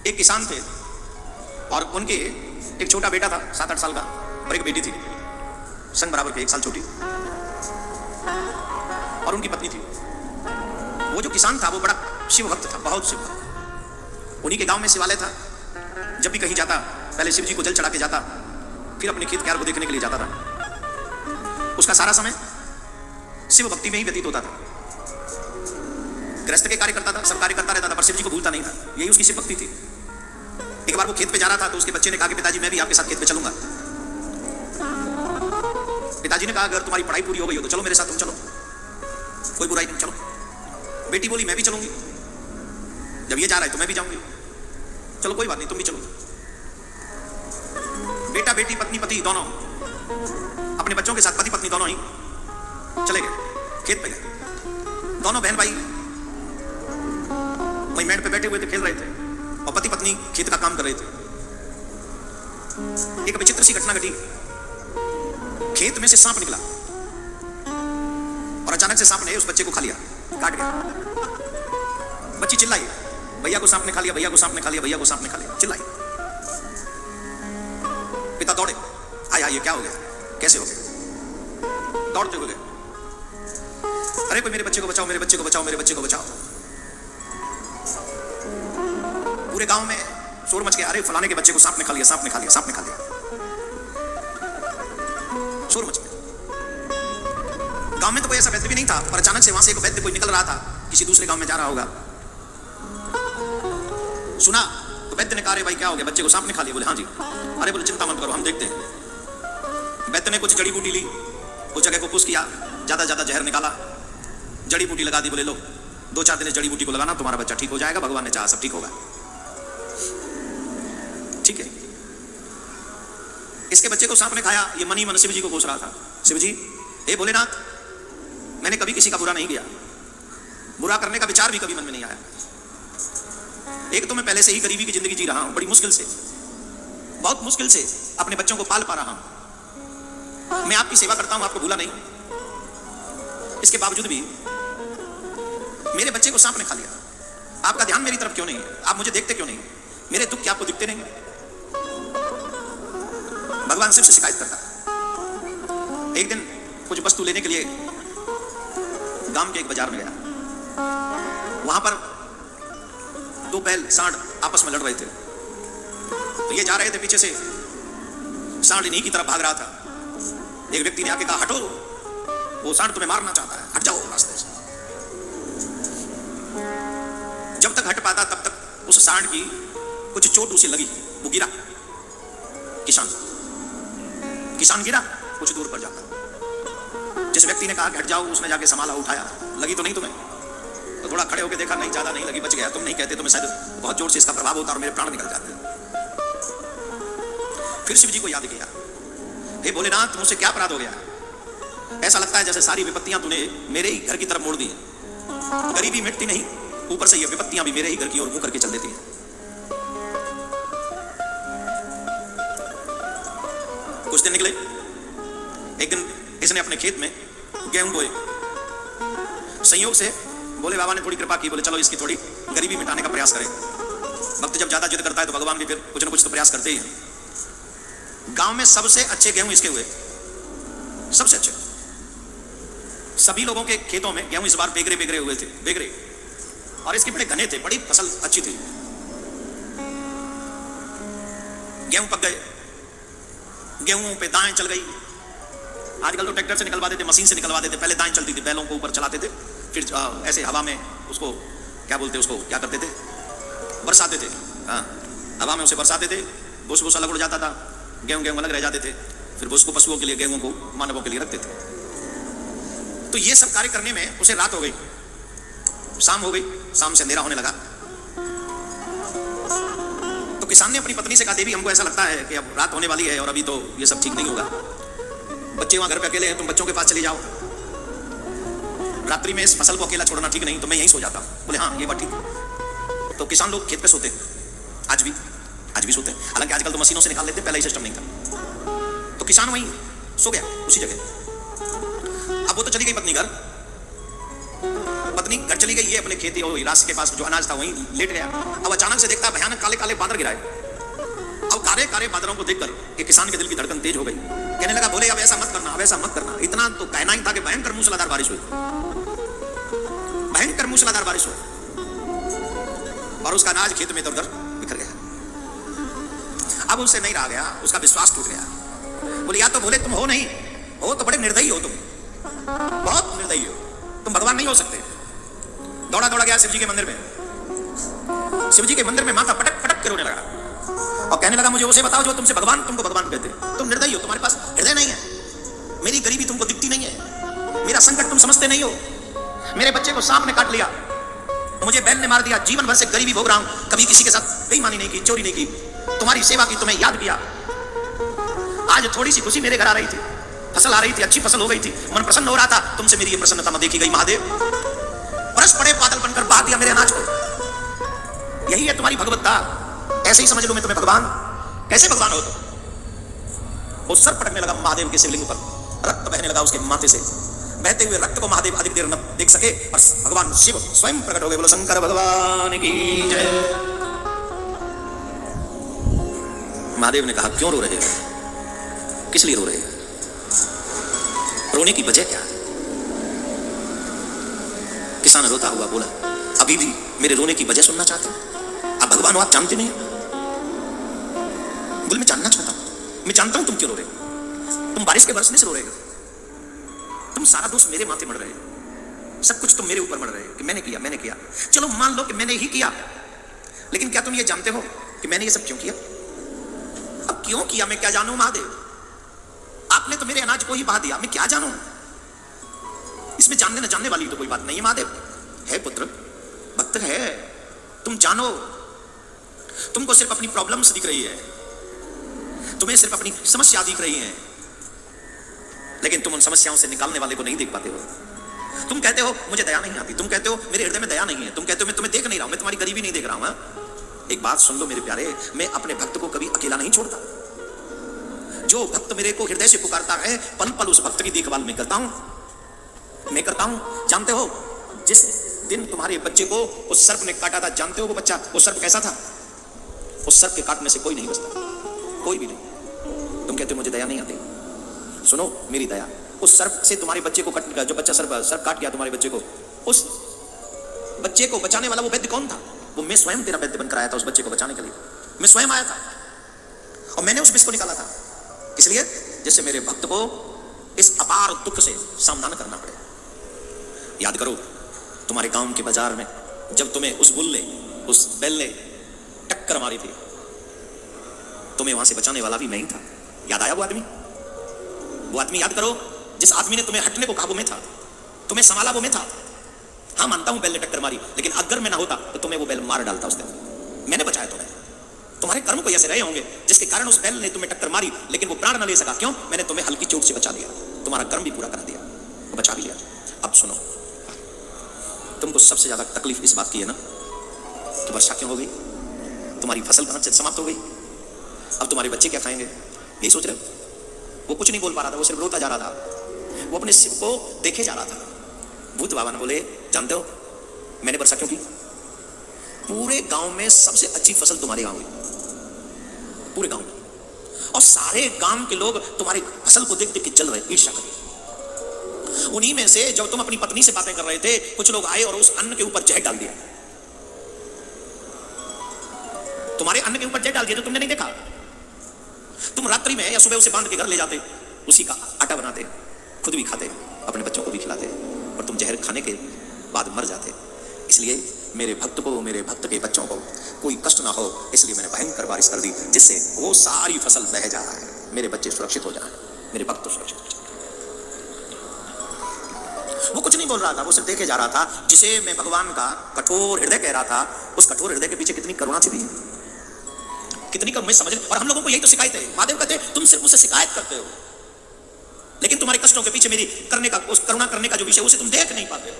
एक किसान थे और उनके एक छोटा बेटा था 7-8 साल का और एक बेटी थी संग बराबर के 1 साल छोटी और उनकी पत्नी थी। वो जो किसान था वो बड़ा शिव भक्त था, बहुत शिव भक्त। उन्हीं के गांव में शिवालय था। जब भी कहीं जाता पहले शिव जी को जल चढ़ा के जाता, फिर अपने खेत क्यार को देखने के लिए जाता था। उसका सारा समय शिव भक्ति में ही व्यतीत होता था। गृहस्थ के कार्य करता था, सब कार्य करता रहता था, पर शिव जी को भूलता नहीं था। यही उसकी शिव भक्ति थी। एक बार वो खेत पे जा रहा था तो उसके बच्चे ने कहा कि पिताजी मैं भी आपके साथ खेत पे चलूंगा। पिताजी ने कहा अगर तुम्हारी पढ़ाई पूरी हो गई हो तो चलो मेरे साथ, तुम चलो, कोई बुराई नहीं, चलो। बेटी बोली मैं भी चलूंगी, जब ये जा रहा है तो मैं भी जाऊंगी। चलो कोई बात नहीं, तुम भी चलो। बेटा बेटी पत्नी पति दोनों अपने बच्चों के साथ, पति पत्नी दोनों ही चले गए, खेत पे गए। दोनों बहन भाई वहीं मेड़ पे बैठे हुए थे, खेल रहे थे और पति पत्नी खेत का काम कर रहे थे। एक विचित्र सी घटना घटी। खेत में से सांप निकला और अचानक से सांप ने उस बच्चे को खा लिया, काट गया। बच्ची चिल्लाई, भैया को सांप ने खा लिया, भैया को सांप ने खा लिया, भैया को सांप ने खा लिया, चिल्लाई। पिता दौड़े, आया ये क्या हो गया, कैसे हो गया? दौड़ते हुए गए, अरे कोई मेरे बच्चे को बचाओ, मेरे बच्चे को बचाओ, मेरे बच्चे को बचाओ। पूरे गांव में शोर मच गया, अरे फलाने के बच्चे को सांप ने खा लिया, सांप ने खा लिया, सांप ने खा लिया। शोर मच गया। गांव में तो कोई ऐसा वैद्य भी नहीं था, पर अचानक से वहां से एक वैद्य कोई निकल रहा था, किसी दूसरे गांव में जा रहा होगा। सुना तो वैद्य ने कहा अरे भाई क्या हो गया, बच्चे को सांप ने खा लिया। बोले हाँ जी। अरे बोले चिंता मत करो, हम देखते हैं। वैद्य ने कुछ जड़ी बूटी ली, उस जगह को पुश किया, ज्यादा ज्यादा जहर निकाला, जड़ी बूटी लगा दी। बोले लो 2-4 दिन जड़ी बूटी को लगाना, तुम्हारा बच्चा ठीक हो जाएगा, भगवान ने चाहा सब ठीक होगा। ठीक है। इसके बच्चे को सांप ने खाया। ये मन ही मन शिव जी को कोस रहा था, शिव जी हे भोलेनाथ, मैंने कभी किसी का बुरा नहीं किया, बुरा करने का विचार भी कभी मन में नहीं आया। एक तो मैं पहले से ही गरीबी की जिंदगी जी रहा हूं, बड़ी मुश्किल से, बहुत मुश्किल से अपने बच्चों को पाल पा रहा हूं। मैं आपकी सेवा करता हूं, आपको भूला नहीं। इसके बावजूद भी मेरे बच्चे को सांप ने खा लिया। आपका ध्यान मेरी तरफ क्यों नहीं है? आप मुझे देखते क्यों नहीं? मेरे दुख क्या आपको दिखते नहीं? भगवान शिव से शिकायत करता। एक दिन कुछ वस्तु लेने के लिए गांव के एक बाजार में गया। वहां पर 2 बैल सांड आपस में लड़ रहे थे। तो ये जा रहे थे, पीछे से सांड इन्हीं की तरफ भाग रहा था। एक व्यक्ति ने आके कहा हटो, वो सांड तुम्हें मारना चाहता है, हट जाओ रास्ते से। जब तक हट पाता तब तक उस सांड की कुछ चोट उसे लगी, वो गिरा। किसान गिरा कुछ दूर पर जाकर। जिस व्यक्ति ने कहा कि हट जाओ, उसने जाके संभाला, उठाया। लगी तो नहीं तुम्हें? तो थोड़ा खड़े होकर देखा, नहीं ज्यादा नहीं लगी, बच गया। तुम नहीं कहते तो मैं शायद बहुत जोर से इसका प्रभाव होता और मेरे प्राण निकल जाते। फिर शिव जी को याद किया, हे भोलेनाथ मुझसे क्या अपराध हो गया? ऐसा लगता है जैसे सारी विपत्तियां तूने मेरे ही घर की तरफ मोड़ दी है। गरीबी मिटती नहीं, ऊपर से ये विपत्तियां भी मेरे ही घर की ओर मुंह करके चल देती हैं। कुछ दिन निकले। एक दिन इसने अपने खेत में गेहूं बोए। संयोग से बोले बाबा ने थोड़ी कृपा की, बोले चलो इसकी थोड़ी गरीबी मिटाने का प्रयास करें। भक्त जब ज्यादा जिद करता है तो भगवान भी फिर कुछ ना कुछ तो प्रयास करते ही हैं। गांव में सबसे अच्छे गेहूं इसके हुए, सबसे अच्छे। सभी लोगों के खेतों में गेहूं इस बार बेगरे बेगरे हुए थे, बेगरे, और इसके बड़े घने थे, बड़ी फसल अच्छी थी। गेहूं पक गए, गेहूं पे दाएं चल गई। आजकल तो ट्रैक्टर से निकलवा देते, मशीन से निकलवा देते, पहले दाएं चलती थी, बैलों को ऊपर चलाते थे, फिर ऐसे हवा में उसको क्या बोलते, उसको क्या करते थे, बरसाते थे। हाँ, हवा में उसे बरसाते थे, भूस भूसा लगड़ जाता था, गेहूं गेहूं अलग रह जाते थे। फिर भूस को पशुओं के लिए, गेहूं को मानवों के लिए रखते थे। तो ये सब कार्य करने में उसे रात हो गई, शाम हो गई, शाम से अंधेरा होने लगा। तो किसान ने अपनी पत्नी से कहा, देवी हमको ऐसा लगता है कि अब रात होने वाली है और अभी तो ये सब ठीक नहीं होगा। बच्चे वहां घर पे अकेले हैं, तुम बच्चों के पास चली जाओ। रात्रि में इस फसल को अकेला छोड़ना ठीक नहीं, तो मैं यहीं सो जाता हूं। बोले हाँ ये बात ठीक। तो किसान लोग खेत पे सोते, आज भी सोते हैं। हालांकि आजकल तो मशीनों से निकाल लेते, पहले ही सिस्टम नहीं था। तो किसान वहीं सो गया, उसी जगह। अब वो तो चली गई पत्नी घर, पत्नी घर चली गई, ये अपने खेती और रास्ते के पास जो अनाज था वहीं लेट गया। अब अचानक से देखता भयानक काले काले बादल गिराए। अब काले काले बादलों को देखकर कि किसान के दिल की धड़कन तेज हो गई। कहने लगा बोले अब ऐसा मत करना, अब ऐसा मत करना। इतना तो कहना ही था कि भयंकर मूसलाधार बारिश हुई, भयंकर मूसलाधार बारिश हुई और उसका अनाज खेत में इधर उधर बिखर गया। अब उससे नहीं रहा गया, उसका विश्वास टूट गया। बोले या तो बोले तुम हो नहीं, हो तो बड़े निर्दयी हो, तुम बहुत निर्दयी हो, तुम भगवान नहीं हो सकते। दौड़ा दौड़ा गया शिव जी के मंदिर में। शिव जी के मंदिर में माथा पटक पटक के रोने लगा और कहने लगा मुझे उसे बताओ जो तुमसे भगवान तुमको भगवान कहते। तुम निर्दयी हो, तुम्हारे पास हृदय नहीं है, मेरी गरीबी तुमको दिखती नहीं है, मेरा संकट तुम समझते नहीं हो। मेरे बच्चे को सांप ने काट लिया, मुझे बैल ने मार दिया, जीवन भर से गरीबी भोग रहा हूं, कभी किसी के साथ बेईमानी नहीं की, चोरी नहीं की, तुम्हारी सेवा की, तुम्हें याद किया। आज थोड़ी सी खुशी मेरे घर आ रही थी, फसल आ रही थी, अच्छी फसल हो गई थी, मन प्रसन्न हो रहा था, तुमसे मेरी ये प्रसन्नता न देखी गई। महादेव बरस पड़े बादल बनकर बहा दिया मेरे अनाज को। यही है तुम्हारी भगवत्ता, ऐसे ही समझ लो मैं तुम्हें भगवान। कैसे भगवान हो तुम? वो सर पटकने लगा महादेव के शिवलिंग पर, रक्त बहने लगा उसके माथे से। बहते हुए रक्त को महादेव अधिक देर न देख सके और भगवान शिव स्वयं प्रकट हो गए। बोलो शंकर भगवान की जय। महादेव ने कहा क्यों रो रहे हो, किस लिए रो रहे हो, रोने की वजह क्या है? किसान रोता हुआ बोला अभी भी मेरे रोने की वजह सुनना चाहते हो? आप भगवान हो, आप जानते नहीं। बोले मैं जानना चाहता हूं, मैं जानता हूं तुम क्यों रो रहे हो। तुम बारिश के बरसने से रो रहे हो, तुम सारा दोष मेरे माथे मढ़ रहे हो, सब कुछ तुम मेरे ऊपर मढ़ रहे हो कि मैंने किया मैंने किया। चलो मान लो कि मैंने ही किया, लेकिन क्या तुम ये जानते हो कि मैंने ये सब क्यों किया? अब क्यों किया मैं क्या जानूं महादेव? आपने तो मेरे अनाज को ही बहा दिया, मैं क्या जानूं? इसमें जानने न जानने वाली तो कोई बात नहीं है महादेव। है पुत्र, भक्त है, तुम जानो। तुमको सिर्फ अपनी प्रॉब्लम्स दिख रही है, तुम्हें सिर्फ अपनी समस्या दिख रही है, लेकिन तुम उन समस्याओं से निकालने वाले को नहीं देख पाते हो। तुम कहते हो मुझे दया नहीं आती, तुम कहते हो मेरे हृदय में दया नहीं है, तुम कहते हो मैं तुम्हें देख नहीं रहा हूं, मैं तुम्हारी गरीबी नहीं देख रहा हूं। एक बात सुन लो मेरे प्यारे, मैं अपने भक्त को कभी अकेला नहीं छोड़ता। जो भक्त मेरे को हृदय से पुकारता है, पल पल उस भक्त की देखभाल मैं करता हूं। जानते हो जिस दिन तुम्हारे बच्चे को उस सर्प ने काटा था, जानते हो वो बच्चा, वो सर्प कैसा था? उस सर्प के काटने से कोई नहीं बचता, कोई भी नहीं। तुम कहते हो मुझे दया नहीं आती, सुनो मेरी दया। उस सर्प से तुम्हारे बच्चे को कट, जो बच्चा सर्प काट गया तुम्हारे बच्चे को, उस बच्चे को बचाने वाला वो वैद्य कौन था? वो मैं स्वयं तेरा वैद्य बनकर आया था उस बच्चे को बचाने के लिए। मैं स्वयं आया था और मैंने उस विष को निकाला था, इसलिए जिससे मेरे भक्त को इस अपार दुख से सामना न करना पड़े। याद करो तुम्हारे गांव के बाजार में जब तुम्हें उस बुल ने, उस बैल ने टक्कर मारी थी, तुम्हें वहां से बचाने वाला भी मैं ही था। याद आया वो आदमी? वो आदमी याद करो जिस आदमी ने तुम्हें हटने को कहा वो मैं था, तुम्हें संभाला वो मैं था। हाँ मानता हूं बैल ने टक्कर मारी, लेकिन अगर मैं ना होता तो तुम्हें वो बैल मार डालता उस दिन। मैंने बचाया तुम्हें। तुम्हारे कर्म को ऐसे रहे होंगे जिसके कारण उस बैल ने तुम्हें टक्कर मारी, लेकिन वो प्राण न ले सका। क्यों? मैंने तुम्हें हल्की चोट से बचा दिया, तुम्हारा कर्म भी पूरा करा दिया, बचा भी लिया। अब सुनो, तुमको सबसे ज्यादा तकलीफ इस बात की है ना कि वर्षा क्यों हो गई, तुम्हारी फसल कहां से समाप्त हो गई, अब तुम्हारे बच्चे क्या खाएंगे, यही सोच रहे हो? वो कुछ नहीं बोल पा रहा था, वो सिर्फ रोता जा रहा था, वो अपने शिव को देखे जा रहा था। भूत बाबा ने बोले जानते हो मैंने वर्षा क्यों की? पूरे गांव में सबसे अच्छी फसल तुम्हारे गांव हुई, पूरे गांव में, और सारे गांव के लोग तुम्हारी फसल को देख देख के जल रहे, ईर्ष्या कर। उन्हीं में से जब तुम अपनी पत्नी से बातें कर रहे थे, कुछ लोग आए और उस अन्न के ऊपर जहर डाल दिया, तुम्हारे अन्न के ऊपर जहर डाल दिया, तो तुमने नहीं देखा? तुम रात्रि में या सुबह उसे बांध के घर ले जाते, उसी का आटा बनाते, खुद भी खाते, अपने बच्चों को भी खिलाते, और तुम जहर खाने के बाद मर जाते। इसलिए मेरे भक्त को, मेरे भक्त के बच्चों को कोई कष्ट ना हो, इसलिए मैंने भयंकर बारिश कर दी, जिससे वो सारी फसल बह जाए, मेरे बच्चे सुरक्षित हो जाए, मेरे भक्त सुरक्षित हो जाए। वो कुछ नहीं बोल रहा था, वो सिर्फ देखे जा रहा था, जिसे मैं भगवान का कठोर हृदय कह रहा था। उस कठोर हृदय के पीछे कितनी करुणा छिपी है, कितनी करुणा समझ। और हम लोगों को यही तो शिकायत है। महादेव कहते हैं तुम सिर्फ मुझसे शिकायत करते हो, लेकिन तुम्हारे कष्टों के पीछे मेरी करने का, उस करुणा करने का जो विषय, उसे तुम देख नहीं पाते हो।